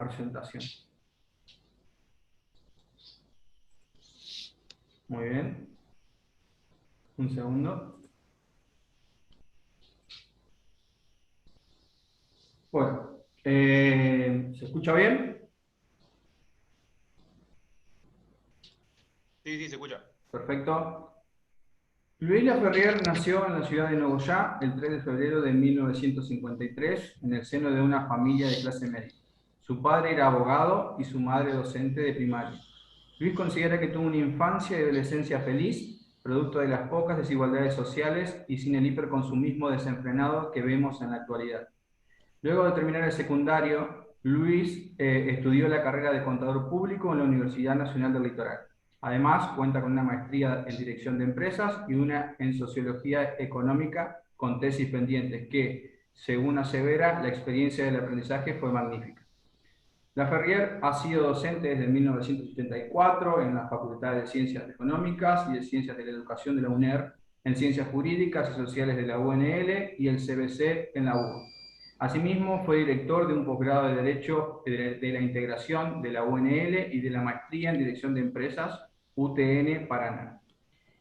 presentación. Muy bien. Un segundo. Bueno, ¿se escucha bien? Sí, sí, se escucha. Perfecto. Louis Laferrière nació en la ciudad de Nogoyá el 3 de febrero de 1953 en el seno de una familia de clase media. Su padre era abogado y su madre docente de primaria. Luis considera que tuvo una infancia y adolescencia feliz, producto de las pocas desigualdades sociales y sin el hiperconsumismo desenfrenado que vemos en la actualidad. Luego de terminar el secundario, Luis estudió la carrera de contador público en la Universidad Nacional del Litoral. Además, cuenta con una maestría en dirección de empresas y una en sociología económica con tesis pendientes que, según asevera, la experiencia del aprendizaje fue magnífica. Laferrière ha sido docente desde 1974 en las facultades de Ciencias Económicas y de Ciencias de la Educación de la UNER, en Ciencias Jurídicas y Sociales de la UNL y el CBC en la UBA. Asimismo, fue director de un posgrado de Derecho de la Integración de la UNL y de la Maestría en Dirección de Empresas UTN Paraná.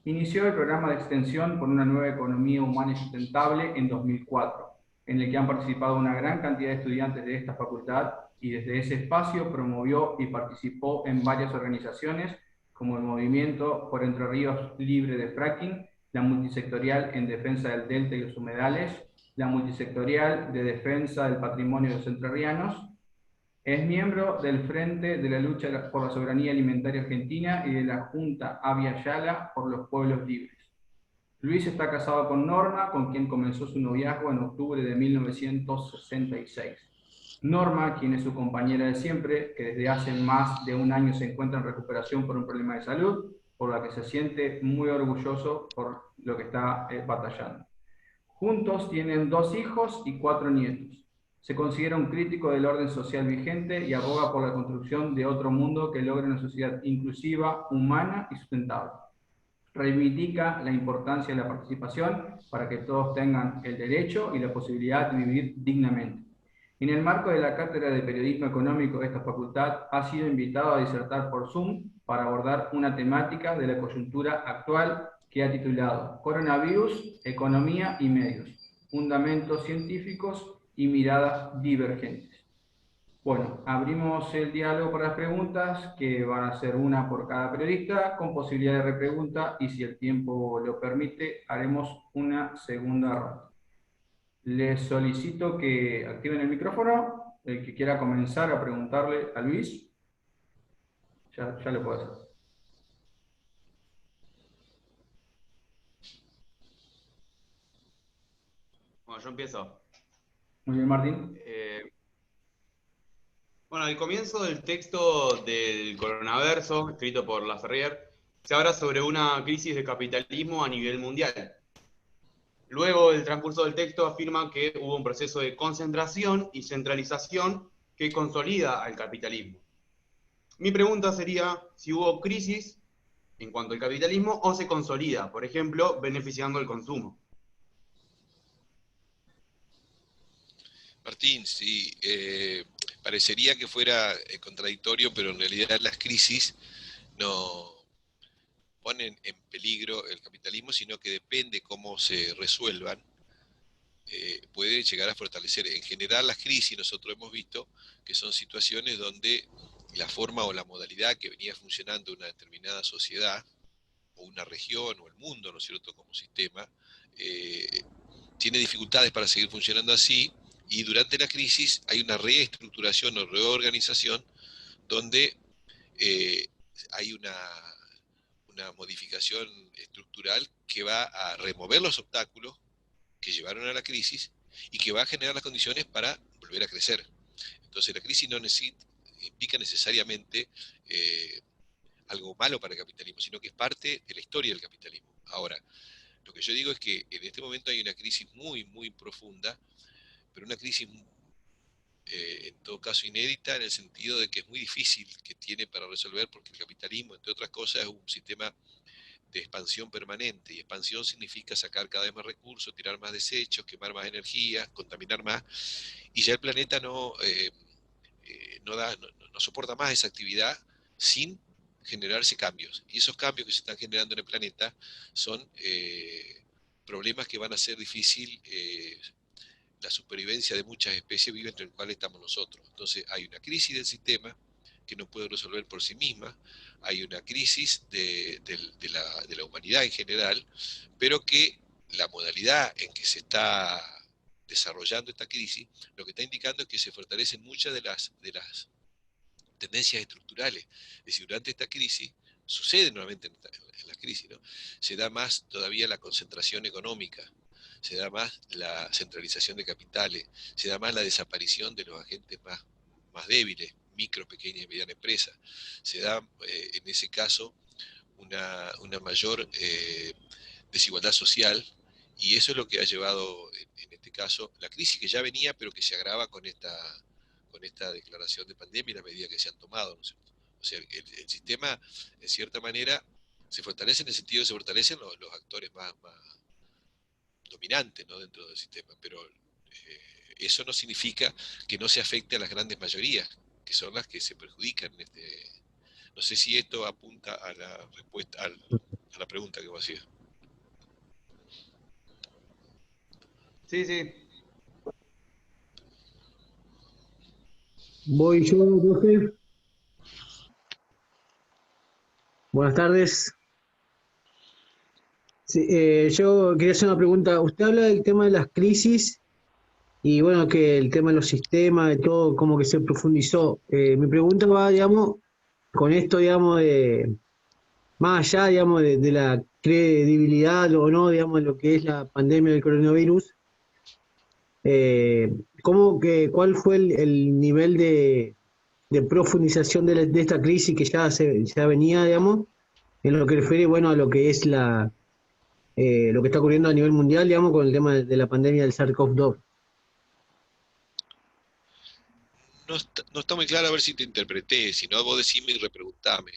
Inició el programa de extensión por una nueva economía humana y sustentable en 2004, en el que han participado una gran cantidad de estudiantes de esta facultad y desde ese espacio promovió y participó en varias organizaciones como el Movimiento por Entre Ríos Libre de Fracking, la Multisectorial en Defensa del Delta y los Humedales, la Multisectorial de Defensa del Patrimonio de los Entrerrianos. Es miembro del Frente de la Lucha por la Soberanía Alimentaria Argentina y de la Junta Abya Yala por los Pueblos Libres. Luis está casado con Norma, con quien comenzó su noviazgo en octubre de 1966. Norma, quien es su compañera de siempre, que desde hace más de un año se encuentra en recuperación por un problema de salud, por la que se siente muy orgulloso por lo que está batallando. Juntos tienen 2 hijos y 4 nietos. Se considera un crítico del orden social vigente y aboga por la construcción de otro mundo que logre una sociedad inclusiva, humana y sustentable. Reivindica la importancia de la participación para que todos tengan el derecho y la posibilidad de vivir dignamente. En el marco de la Cátedra de Periodismo Económico de esta facultad, ha sido invitado a disertar por Zoom para abordar una temática de la coyuntura actual que ha titulado Coronavirus, Economía y Medios, Fundamentos Científicos y Miradas Divergentes. Bueno, abrimos el diálogo para las preguntas, que van a ser una por cada periodista, con posibilidad de repregunta, y si el tiempo lo permite, haremos una segunda ronda. Les solicito que activen el micrófono, el que quiera comenzar a preguntarle a Luis, ya lo puede hacer. Bueno, yo empiezo. Muy bien, Martín. Bueno, al comienzo del texto del Coronaverso, escrito por Laferrière, se habla sobre una crisis de capitalismo a nivel mundial. Luego, el transcurso del texto afirma que hubo un proceso de concentración y centralización que consolida al capitalismo. Mi pregunta sería si hubo crisis en cuanto al capitalismo o se consolida, por ejemplo, beneficiando el consumo. Martín, sí, parecería que fuera contradictorio, pero en realidad las crisis no ponen en peligro el capitalismo, sino que depende cómo se resuelvan, puede llegar a fortalecer. En general las crisis nosotros hemos visto que son situaciones donde la forma o la modalidad que venía funcionando una determinada sociedad, o una región, o el mundo, ¿no es cierto?, como sistema, tiene dificultades para seguir funcionando así, y durante la crisis hay una reestructuración o reorganización donde hay una modificación estructural que va a remover los obstáculos que llevaron a la crisis y que va a generar las condiciones para volver a crecer. Entonces la crisis no implica necesariamente algo malo para el capitalismo, sino que es parte de la historia del capitalismo. Ahora, lo que yo digo es que en este momento hay una crisis muy, muy profunda, pero una crisis en todo caso inédita en el sentido de que es muy difícil que tiene para resolver, porque el capitalismo, entre otras cosas, es un sistema de expansión permanente, y expansión significa sacar cada vez más recursos, tirar más desechos, quemar más energía, contaminar más, y ya el planeta no soporta más esa actividad sin generarse cambios. Y esos cambios que se están generando en el planeta son problemas que van a hacer difícil la supervivencia de muchas especies vivas, entre las cuales estamos nosotros. Entonces hay una crisis del sistema que no puede resolver por sí misma, hay una crisis de la humanidad en general, pero que la modalidad en que se está desarrollando esta crisis, lo que está indicando es que se fortalecen muchas de las tendencias estructurales. Es decir, durante esta crisis, sucede nuevamente en las crisis, ¿no? Se da más todavía la concentración económica, se da más la centralización de capitales, se da más la desaparición de los agentes más débiles, micro, pequeña y mediana empresa. Se da, en ese caso, una mayor desigualdad social, y eso es lo que ha llevado, en este caso, la crisis que ya venía, pero que se agrava con esta declaración de pandemia y la medida que se han tomado, ¿no es cierto? O sea, el sistema, en cierta manera, se fortalece en el sentido de que se fortalecen los actores más dominantes, ¿no?, dentro del sistema, pero eso no significa que no se afecte a las grandes mayorías, que son las que se perjudican en este. No sé si esto apunta a la respuesta, a la pregunta que vos hacías. Sí, sí. Voy yo, profe. Buenas tardes. Sí, yo quería hacer una pregunta. Usted habla del tema de las crisis y bueno, que el tema de los sistemas, de todo, como que se profundizó. Mi pregunta va, digamos, con esto, digamos, más allá, digamos, de la credibilidad o no, digamos, de lo que es la pandemia del coronavirus. ¿Cuál fue el nivel de profundización de esta crisis que ya venía, digamos, en lo que refiere, bueno, a lo que es lo que está ocurriendo a nivel mundial, digamos, con el tema de la pandemia del SARS-CoV-2? No está muy claro, a ver si te interpreté, si no vos decime y repreguntame.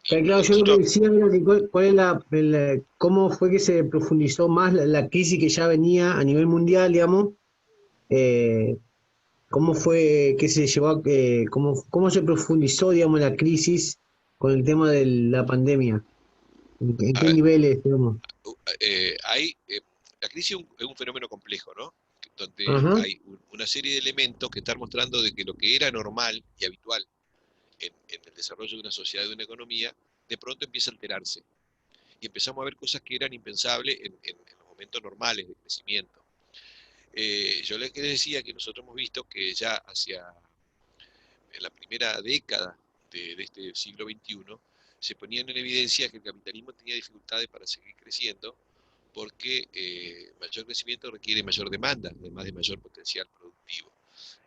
Claro, yo lo que Nosotros, decía era que cuál es cómo fue que se profundizó más la crisis que ya venía a nivel mundial, digamos, eh, cómo fue que se llevó, cómo se profundizó, digamos, la crisis con el tema de la pandemia, en a qué ver, niveles, digamos. la crisis es un fenómeno complejo, ¿no? Donde Ajá. hay una serie de elementos que están mostrando de que lo que era normal y habitual en el desarrollo de una sociedad y de una economía, de pronto empieza a alterarse. Y empezamos a ver cosas que eran impensables en los momentos normales de crecimiento. Yo les decía que nosotros hemos visto que ya en la primera década de este siglo XXI se ponían en evidencia que el capitalismo tenía dificultades para seguir creciendo porque mayor crecimiento requiere mayor demanda, además de mayor potencial productivo.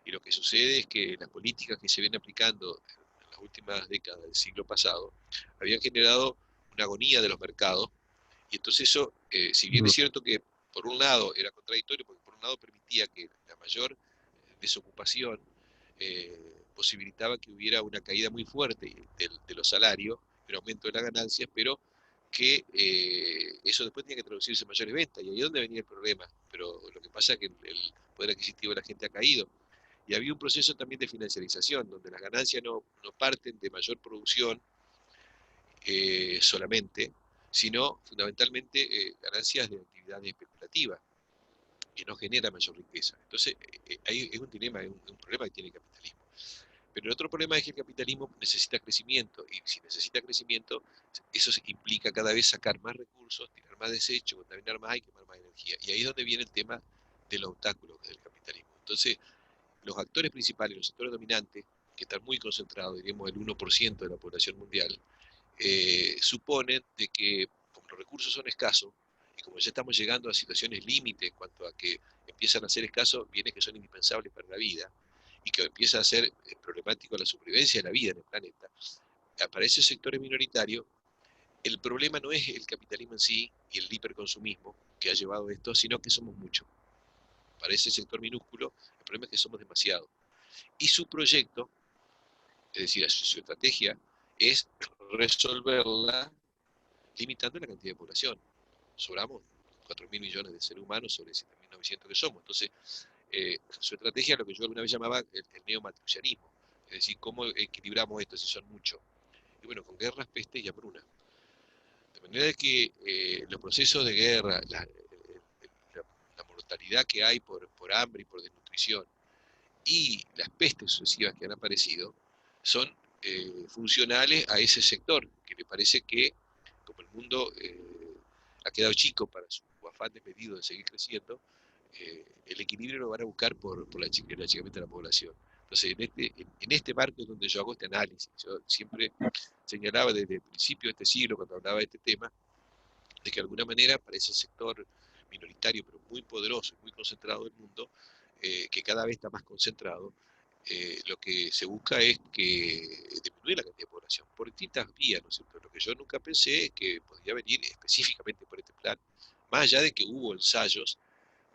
Y lo que sucede es que las políticas que se vienen aplicando en las últimas décadas del siglo pasado habían generado una agonía de los mercados, y entonces eso, si bien es cierto que por un lado era contradictorio, porque por un lado permitía que la mayor desocupación posibilitaba que hubiera una caída muy fuerte de los salarios, un aumento de las ganancias, pero que eso después tenía que traducirse en mayores ventas, y ahí es donde venía el problema. Pero lo que pasa es que el poder adquisitivo de la gente ha caído, y había un proceso también de financiarización, donde las ganancias no parten de mayor producción solamente, sino fundamentalmente ganancias de actividades especulativas, que no genera mayor riqueza. Entonces, ahí es un dilema, es un problema que tiene el capitalismo. Pero el otro problema es que el capitalismo necesita crecimiento, y si necesita crecimiento, eso implica cada vez sacar más recursos, tirar más desechos, contaminar más y quemar más energía. Y ahí es donde viene el tema de los obstáculos del capitalismo. Entonces, los actores principales, los sectores dominantes, que están muy concentrados, diríamos el 1% de la población mundial, suponen de que, como los recursos son escasos, y como ya estamos llegando a situaciones límite en cuanto a que empiezan a ser escasos bienes que son indispensables para la vida, y que empieza a ser problemático la supervivencia de la vida en el planeta, para esos sectores minoritarios, el problema no es el capitalismo en sí y el hiperconsumismo que ha llevado esto, sino que somos muchos. Para ese sector minúsculo, el problema es que somos demasiados. Y su proyecto, es decir, su estrategia, es resolverla limitando la cantidad de población. Sobramos 4.000 millones de seres humanos sobre 7.900 que somos. Entonces, su estrategia es lo que yo alguna vez llamaba el neomalthusianismo, es decir, cómo equilibramos esto si son muchos. Y bueno, con guerras, peste y hambruna. De manera que los procesos de guerra, la mortalidad que hay por hambre y por desnutrición, y las pestes sucesivas que han aparecido, son funcionales a ese sector, que le parece que, como el mundo ha quedado chico para su afán desmedido de seguir creciendo, el equilibrio lo van a buscar por el achicamiento de la población. Entonces, en este marco es donde yo hago este análisis. Yo siempre señalaba desde el principio de este siglo, cuando hablaba de este tema, de que de alguna manera para ese sector minoritario, pero muy poderoso y muy concentrado del mundo, que cada vez está más concentrado, lo que se busca es que disminuir la cantidad de población por distintas vías, ¿no es cierto? Lo que yo nunca pensé es que podría venir específicamente por este plan, más allá de que hubo ensayos,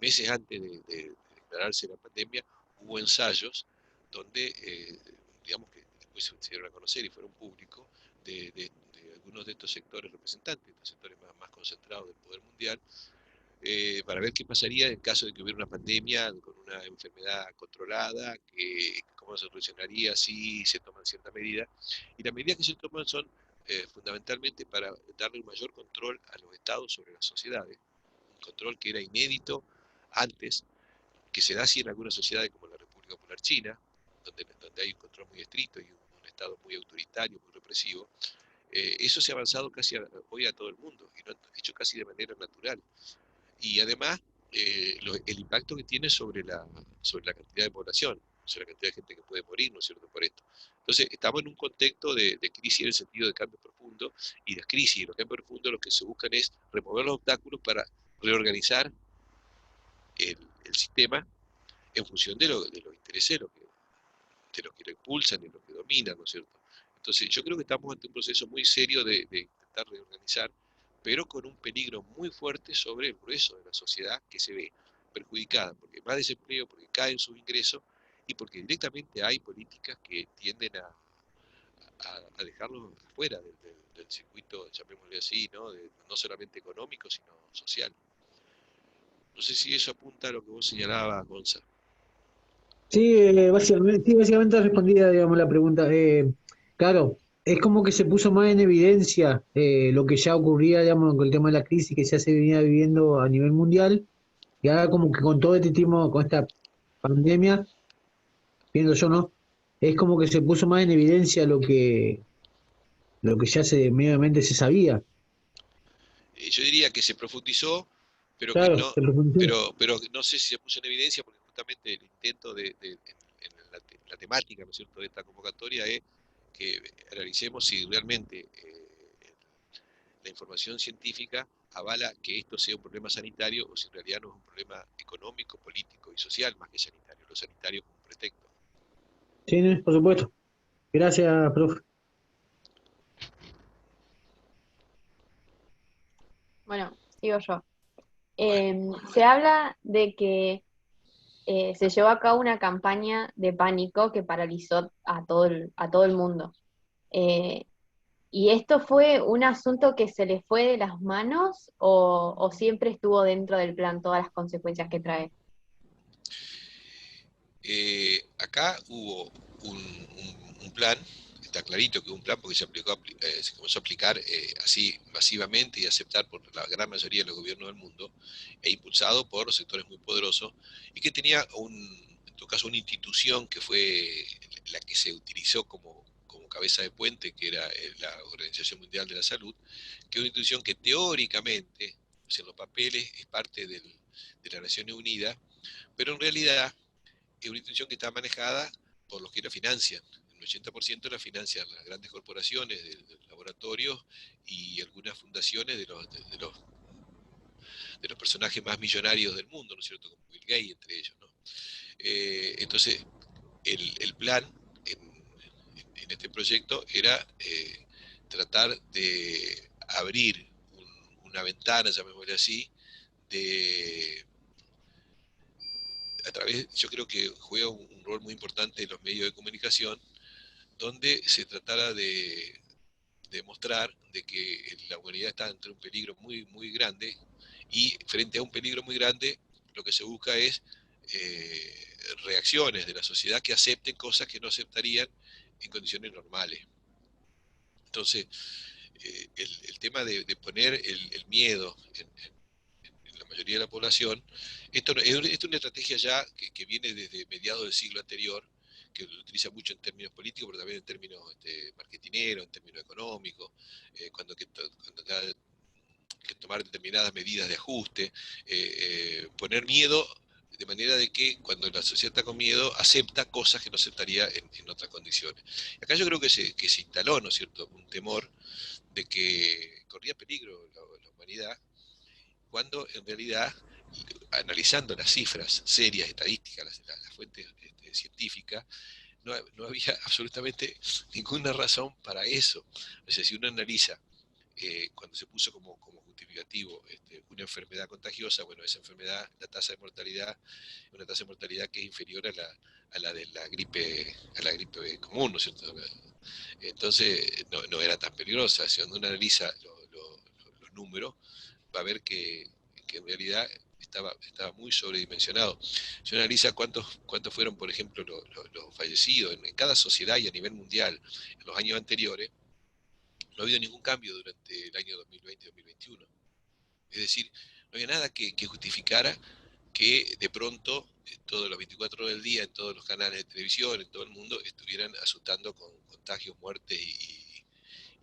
meses antes de declararse la pandemia, hubo ensayos donde, digamos que después se dieron a conocer y fueron públicos, de algunos de estos sectores representantes, estos sectores más concentrados del poder mundial, para ver qué pasaría en caso de que hubiera una pandemia con una enfermedad controlada, cómo se solucionaría si se toman ciertas medidas. Y las medidas que se toman son fundamentalmente para darle un mayor control a los estados sobre las sociedades, un control que era inédito antes, que se da así en algunas sociedades como la República Popular China, donde hay un control muy estricto y un estado muy autoritario, muy represivo. Eso se ha avanzado casi hoy a todo el mundo y lo han hecho casi de manera natural. Y además, el impacto que tiene sobre la cantidad de población, sobre la cantidad de gente que puede morir, ¿no es cierto?, por esto. Entonces, estamos en un contexto de crisis en el sentido de cambio profundo, y las crisis y los cambios profundos lo que se buscan es remover los obstáculos para reorganizar el sistema en función de los intereses de los que lo impulsan y los que dominan, ¿no es cierto? Entonces, yo creo que estamos ante un proceso muy serio de intentar reorganizar, pero con un peligro muy fuerte sobre el grueso de la sociedad que se ve perjudicada, porque hay más desempleo, porque caen sus ingresos y porque directamente hay políticas que tienden a dejarlos fuera del circuito, llamémosle así, ¿no? No solamente económico, sino social. No sé si eso apunta a lo que vos señalabas, Gonza. Sí, básicamente respondida, digamos, la pregunta. Claro, es como que se puso más en evidencia lo que ya ocurría, digamos, con el tema de la crisis que ya se venía viviendo a nivel mundial, y ahora como que con todo este tipo, con esta pandemia, pienso yo, ¿no? Es como que se puso más en evidencia lo que ya mediamente se sabía. Yo diría que se profundizó, pero que Claro, no, se profundizó. pero no sé si se puso en evidencia, porque justamente el intento en la temática, ¿no es cierto?, de esta convocatoria es que analicemos si realmente la información científica avala que esto sea un problema sanitario o si en realidad no es un problema económico, político y social más que sanitario, lo sanitario como un pretexto. Sí, ¿no? Por supuesto. Gracias, profe. Bueno, sigo yo. Bueno, Se habla de que se llevó a cabo una campaña de pánico que paralizó a todo el mundo. Eh, ¿Y esto fue un asunto que se le fue de las manos o siempre estuvo dentro del plan todas las consecuencias que trae? acá hubo un plan, está clarito que hubo un plan porque se comenzó a aplicar así masivamente y aceptar por la gran mayoría de los gobiernos del mundo e impulsado por sectores muy poderosos y que tenía en todo caso una institución que fue la que se utilizó como cabeza de puente, que era la Organización Mundial de la Salud, que es una institución que teóricamente, o sea, en los papeles, es parte de las Naciones Unidas, pero en realidad es una institución que está manejada por los que la financian. El 80% la financian las grandes corporaciones de laboratorios y algunas fundaciones de los personajes más millonarios del mundo, ¿no es cierto? Como Bill Gates, entre ellos, ¿no? Entonces, el plan en este proyecto era tratar de abrir una ventana, llamémosle así, de a través, yo creo que juega un rol muy importante en los medios de comunicación, donde se tratara de demostrar de que la humanidad está ante un peligro muy, muy grande y frente a un peligro muy grande lo que se busca es reacciones de la sociedad que acepten cosas que no aceptarían en condiciones normales. Entonces, el tema de poner el miedo en la mayoría de la población, esto es una estrategia ya que viene desde mediados del siglo anterior, que lo utiliza mucho en términos políticos, pero también en términos marketineros, en términos económicos, cuando hay que tomar determinadas medidas de ajuste, poner miedo de manera de que cuando la sociedad está con miedo acepta cosas que no aceptaría en otras condiciones. Acá yo creo que se instaló, ¿no es cierto?, un temor de que corría peligro la humanidad, cuando en realidad, analizando las cifras serias, estadísticas, las fuentes científicas, no había absolutamente ninguna razón para eso. O sea, si uno analiza cuando se puso como justificativo una enfermedad contagiosa, bueno, esa enfermedad, la tasa de mortalidad, una tasa de mortalidad que es inferior a la de la gripe común, ¿no es cierto? Entonces, no era tan peligrosa. Si uno analiza los números, va a ver que en realidad estaba muy sobredimensionado. Si uno analiza cuántos fueron, por ejemplo, los fallecidos en cada sociedad y a nivel mundial en los años anteriores, no ha habido ningún cambio durante el año 2020 y 2021. Es decir, no había nada que justificara que de pronto, todos los 24 horas del día, en todos los canales de televisión, en todo el mundo, estuvieran asustando con contagios, muertes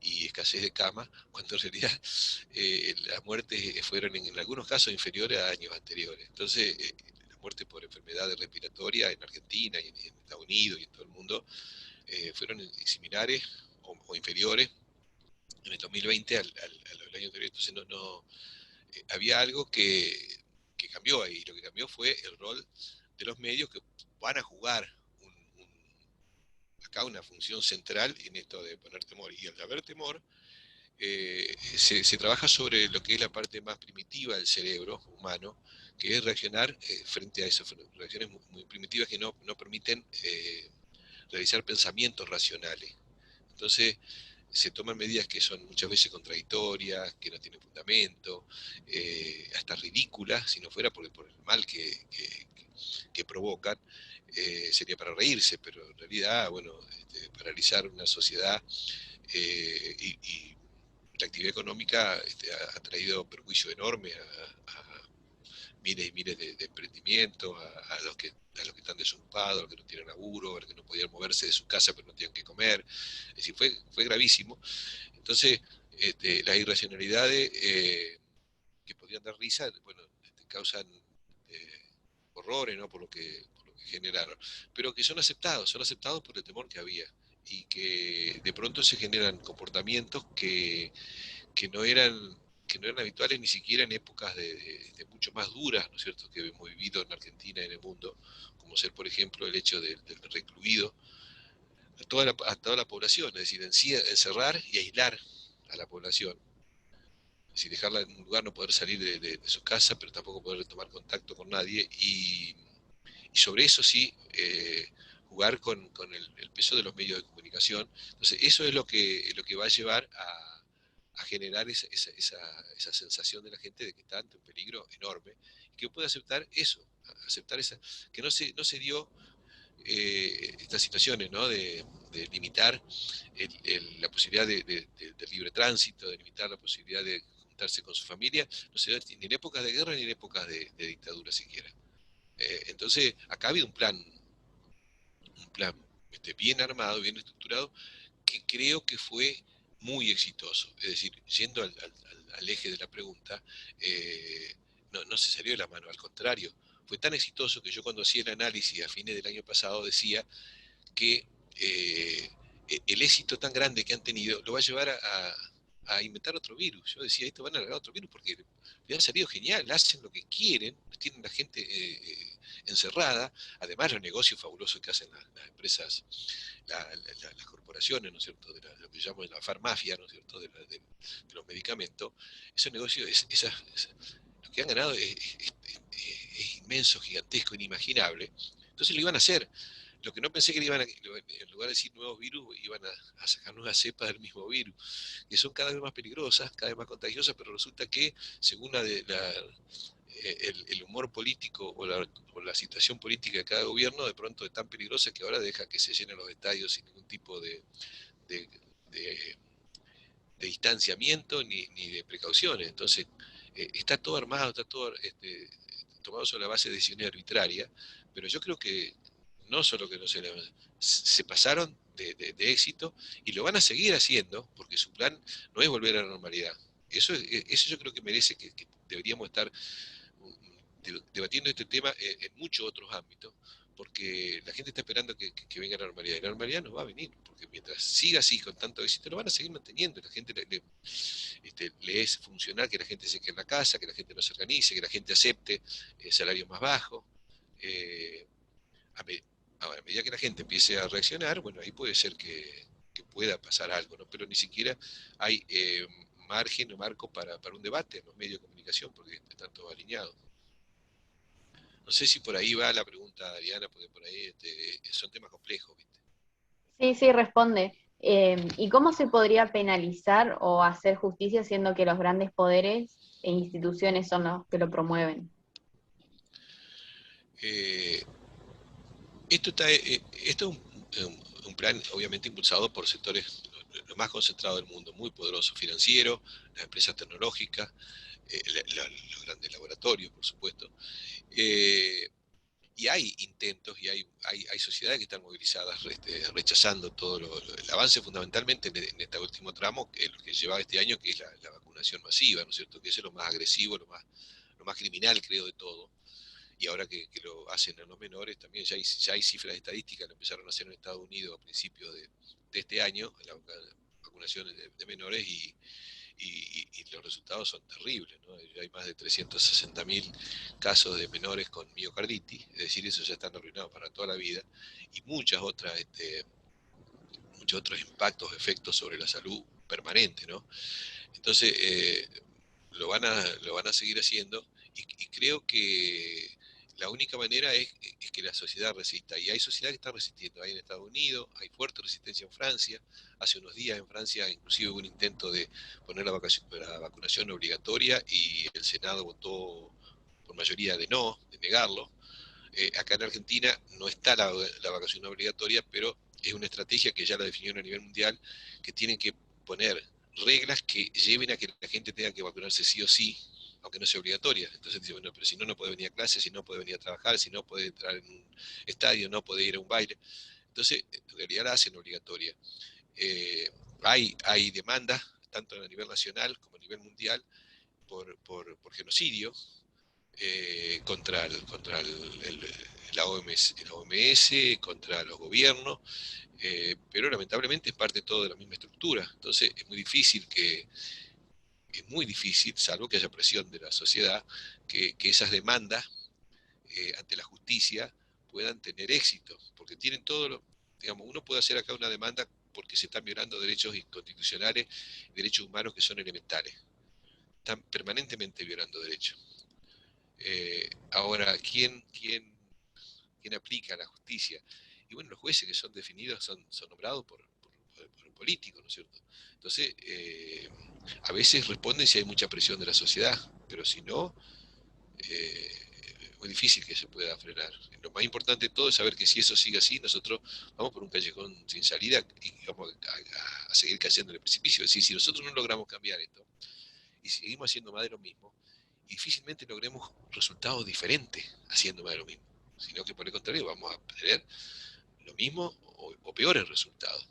y escasez de camas, cuando en realidad las muertes fueron en algunos casos inferiores a años anteriores. Entonces, las muertes por enfermedades respiratorias en Argentina y en Estados Unidos y en todo el mundo fueron similares o inferiores en el 2020 al año anterior. Entonces había algo que cambió ahí. Lo que cambió fue el rol de los medios que van a jugar acá una función central en esto de poner temor. Y al haber temor, se trabaja sobre lo que es la parte más primitiva del cerebro humano, que es reaccionar frente a esas reacciones muy primitivas que no permiten realizar pensamientos racionales. Entonces, se toman medidas que son muchas veces contradictorias, que no tienen fundamento, hasta ridículas, si no fuera por el mal que provocan, sería para reírse, pero en realidad, bueno, paralizar una sociedad y la actividad económica ha traído perjuicio enorme a miles y miles de emprendimientos, a los que están desocupados, a los que no tienen laburo, a los que no podían moverse de su casa pero no tenían que comer. Es decir, fue gravísimo. Entonces, las irracionalidades que podían dar risa, bueno, causan horrores, ¿no?, por lo que generaron, pero que son aceptados por el temor que había, y que de pronto se generan comportamientos que no eran habituales ni siquiera en épocas de mucho más duras, ¿no es cierto?, que hemos vivido en Argentina y en el mundo, como ser, por ejemplo, el hecho del recluido a toda la población, es decir, encerrar y aislar a la población. Es decir, dejarla en un lugar, no poder salir de su casa, pero tampoco poder tomar contacto con nadie, y sobre eso sí, jugar con el peso de los medios de comunicación. Entonces, eso es lo que va a llevar a generar esa sensación de la gente de que está ante un peligro enorme, y que puede aceptar eso, aceptar que no se dio estas situaciones, ¿no?, de limitar la posibilidad de libre tránsito, de limitar la posibilidad de juntarse con su familia, no se dio ni en épocas de guerra ni en épocas de dictadura siquiera. Entonces, acá ha habido un plan bien armado, bien estructurado, que creo que fue muy exitoso. Es decir, yendo al eje de la pregunta, no se salió de la mano, al contrario, fue tan exitoso que yo, cuando hacía el análisis a fines del año pasado, decía que el éxito tan grande que han tenido lo va a llevar a inventar otro virus. Yo decía, esto van a agarrar otro virus porque le ha salido genial, hacen lo que quieren, tienen la gente encerrada, además los negocios fabulosos que hacen las empresas, las corporaciones, ¿no es cierto?, de lo que llamamos la farmacia, ¿no es cierto?, de los medicamentos. Esos negocios, lo que han ganado es inmenso, gigantesco, inimaginable. Entonces lo iban a hacer. Lo que no pensé que iban en lugar de decir nuevos virus, iban a sacar nuevas cepas del mismo virus, que son cada vez más peligrosas, cada vez más contagiosas, pero resulta que, según el humor político o la situación política de cada gobierno, de pronto es tan peligrosa que ahora deja que se llenen los estadios sin ningún tipo de, de, de distanciamiento ni de precauciones. Entonces, está todo armado, está todo tomado sobre la base de decisiones arbitrarias, pero yo creo que no solo que no se pasaron de éxito y lo van a seguir haciendo, porque su plan no es volver a la normalidad. Eso yo creo que merece que deberíamos estar debatiendo este tema en muchos otros ámbitos, porque la gente está esperando que venga la normalidad, y la normalidad no va a venir, porque mientras siga así con tanto éxito, lo van a seguir manteniendo, la gente le es funcional que la gente se quede en la casa, que la gente no se organice, que la gente acepte salarios más bajos. Eh, Ahora, a medida que la gente empiece a reaccionar, bueno, ahí puede ser que pueda pasar algo, ¿no? Pero ni siquiera hay margen o marco para un debate en los medios de comunicación, porque están todos alineados. No sé si por ahí va la pregunta, Diana, porque por ahí son temas complejos, ¿viste? Sí, sí, responde. ¿Y cómo se podría penalizar o hacer justicia siendo que los grandes poderes e instituciones son los que lo promueven? Eh, esto es un plan obviamente impulsado por sectores los más concentrados del mundo, muy poderosos, financieros, las empresas tecnológicas, los grandes laboratorios, por supuesto. Eh, y hay intentos y hay sociedades que están movilizadas rechazando todo el avance fundamentalmente en este último tramo, que es lo que llevaba este año, que es la vacunación masiva, ¿no es cierto? Que eso es lo más agresivo, lo más criminal, creo, de todo. Y ahora que lo hacen a los menores, también ya hay cifras estadísticas, lo empezaron a hacer en Estados Unidos a principios de este año, la vacunación de menores, y los resultados son terribles, ¿no? Hay más de 360.000 casos de menores con miocarditis, es decir, esos ya están arruinados para toda la vida, y muchos otros impactos, efectos sobre la salud permanente, ¿no? Entonces, lo van a seguir haciendo, y creo que la única manera es que la sociedad resista, y hay sociedades que están resistiendo, hay en Estados Unidos, hay fuerte resistencia en Francia, hace unos días en Francia inclusive hubo un intento de poner la vacunación obligatoria y el Senado votó por mayoría de no, de negarlo. Acá en Argentina no está la vacunación obligatoria, pero es una estrategia que ya la definieron a nivel mundial, que tienen que poner reglas que lleven a que la gente tenga que vacunarse sí o sí, aunque no sea obligatoria. Entonces dice, bueno, pero si no, no puede venir a clase, si no puede venir a trabajar, si no puede entrar en un estadio, no puede ir a un baile. Entonces, en realidad la hacen obligatoria. Hay demandas, tanto a nivel nacional como a nivel mundial, por genocidio, contra la OMS, contra los gobiernos, pero lamentablemente es parte todo de la misma estructura. Entonces es muy difícil, salvo que haya presión de la sociedad, que esas demandas ante la justicia puedan tener éxito, porque tienen digamos, uno puede hacer acá una demanda porque se están violando derechos constitucionales, derechos humanos que son elementales. Están permanentemente violando derechos. Ahora, ¿quién aplica la justicia? Y bueno, los jueces que son definidos son nombrados por políticos, ¿no es cierto? Entonces, a veces responden si hay mucha presión de la sociedad, pero si no, es muy difícil que se pueda frenar. Lo más importante de todo es saber que si eso sigue así, nosotros vamos por un callejón sin salida y vamos a seguir cayendo en el precipicio. Es decir, si nosotros no logramos cambiar esto y seguimos haciendo más de lo mismo, difícilmente logremos resultados diferentes haciendo más de lo mismo, sino que por el contrario vamos a tener lo mismo o peores resultados.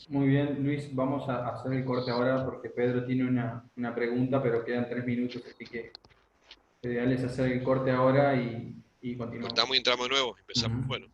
Muy bien, Luis, vamos a hacer el corte ahora porque Pedro tiene una pregunta, pero quedan 3 minutos, así que lo ideal es hacer el corte ahora y continuamos. Cortamos y entramos de nuevo, empezamos. Ujú. Bueno.